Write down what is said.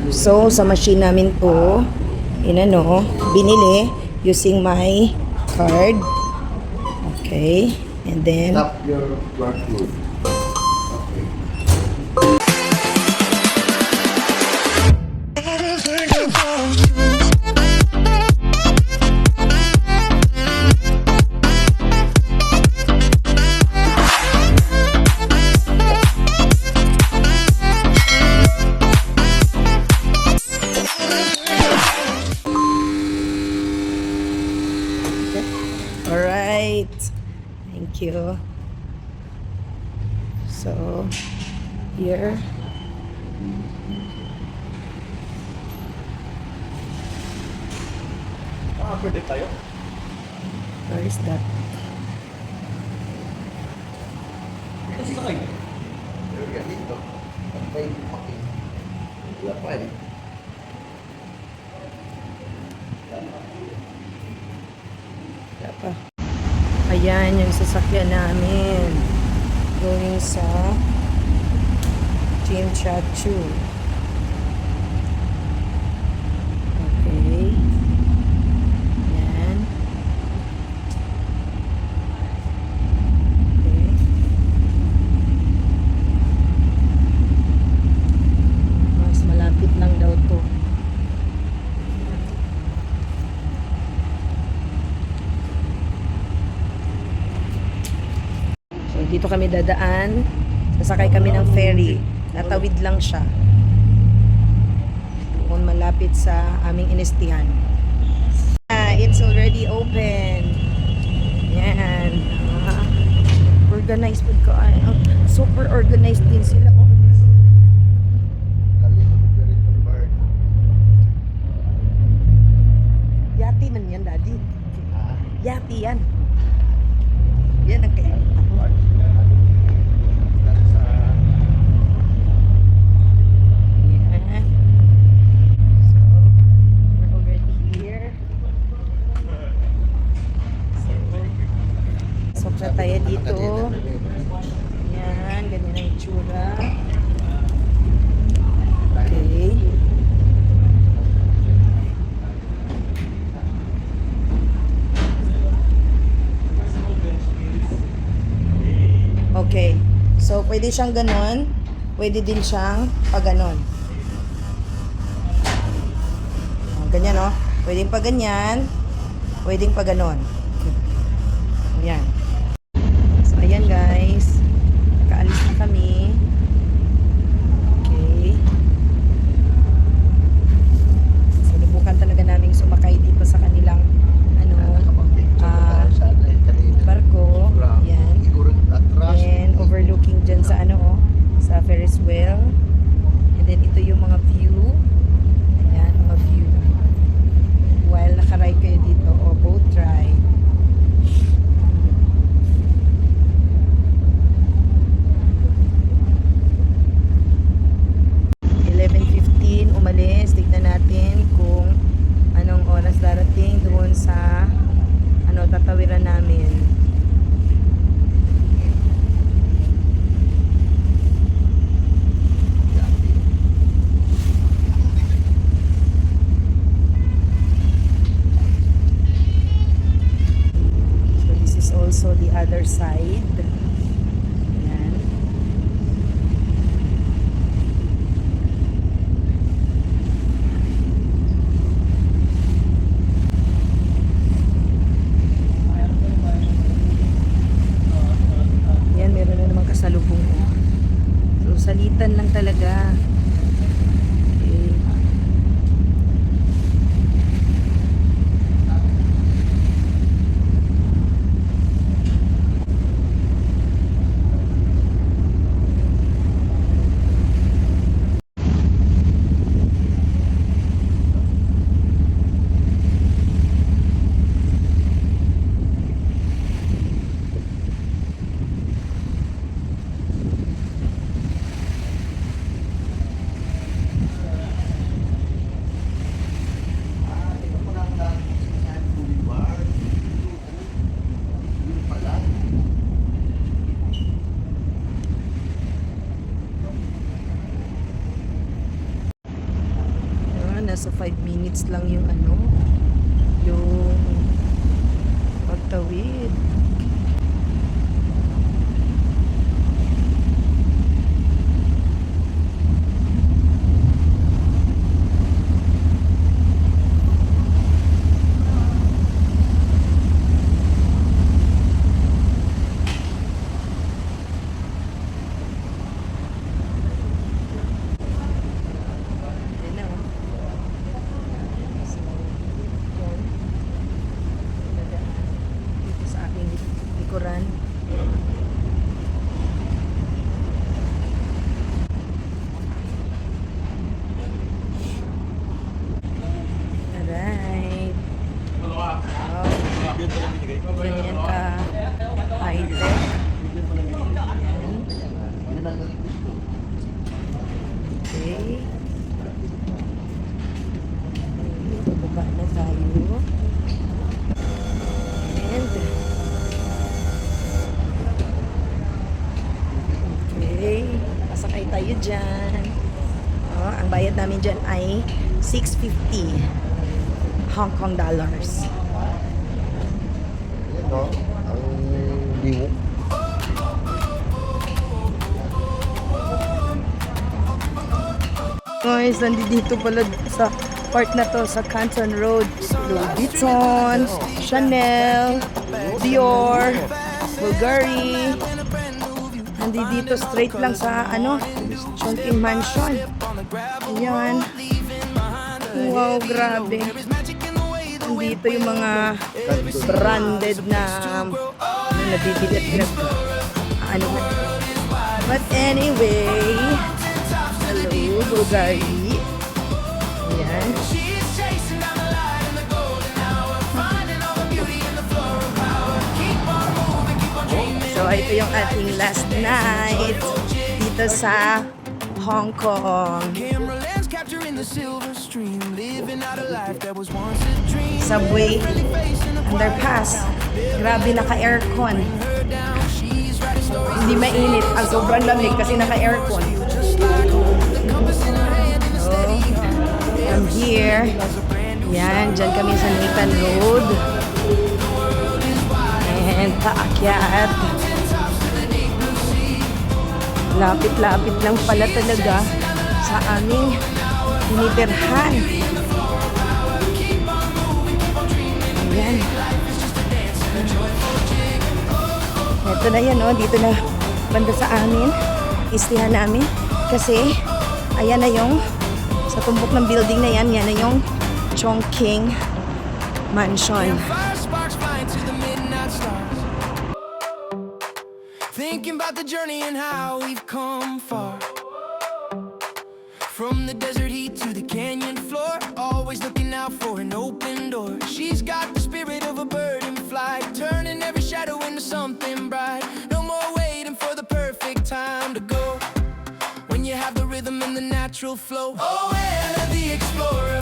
So, sa machine namin to, binili using my card. Okay. And then, Stop your workload. Okay. alright. Thank you. So, here. Pwede tayo? Where is that? Kasi sa kayo. Pero ganito. Pagpay paki. Wala pa eh. Wala pa. Ayan yung sasakyan namin. Going sa Chimchachu. Okay. Ayan. Okay. Mas malapit lang daw to. So, dito kami dadaan. Sasakay kami ng ferry. Tatawid lang siya. Doon malapit sa aming inestihan. It's already open. Yan. Organized food ko. Super organized din sila. Oh. Kali mo operate ng bird. Yati man yan, Daddy. Ah. Yati yan. Yan ang kaya. Yan. So, we're already here. So, na tayo dito. Yan, ganyan ang itsura. Okay. Okay. So, pwede siyang ganon. Pwede din siyang pag-ganon. Ganyan, no? Pwedeng pag-ganyan. Pwedeng pag-ganon. Ayan. So, ayan guys. Nakaalis na kami. Okay. So, lubukan talaga naming sumakay dito sa kanilang barko. Ayan. And overlooking dyan sa sa Ferris wheel. And then ito yung mga view. Ayan, mga view. While nakaride kayo dito o boat ride. Umalis. Tignan natin kung anong oras darating doon sa tatawiran namin. So this is also the other side. Ayan. Yan, meron na naman kasalubong. So, salitan lang talaga. Okay. nasa 5 minutes lang yung yung pagtawid. Yan na, oh. So, yan. Dadaan dito sa aking likuran. Alright. Wow. Ganyan ka high-tech. Yan. Okay. Baba na tayo. And okay, pasakay tayo dyan. Oh, ang bayad namin dyan ay 650 Hong Kong dollars. Yan no, ang liwo. Guys, nandito pala sa part na to sa Canton Road. Louis Vuitton, Chanel, Dior, Bulgari. Nandito straight lang sa Chongqing Mansion. Yan. Wow, grabe. Nandito yung mga branded na nabibili at But anyway, hello, Bulgari. Ayan. So, ito yung ating last night dito sa Hong Kong. Subway underpass. Grabe, naka-aircon. Hindi mainit. Ang sobrang lamig kasi naka-aircon. So, from here, yan, dyan kami sa Nathan Road. And paakyat. Lapit-lapit lang pala talaga sa aming tinitirhan. Ayan. Ito na yan, oh. Dito na banda sa amin. Istihan namin. Kasi, ayan na yung sa tumbok ng building na yan, yan na yung Chongqing Mansion. Thinking about the journey and how we've come far. From the desert heat to the canyon floor, always looking out for an open door. She's got the spirit of a bird in flight, turning every shadow into something bright. No more waiting for the perfect time to go, when you have the rhythm and the natural flow. Oh, Ella the explorer,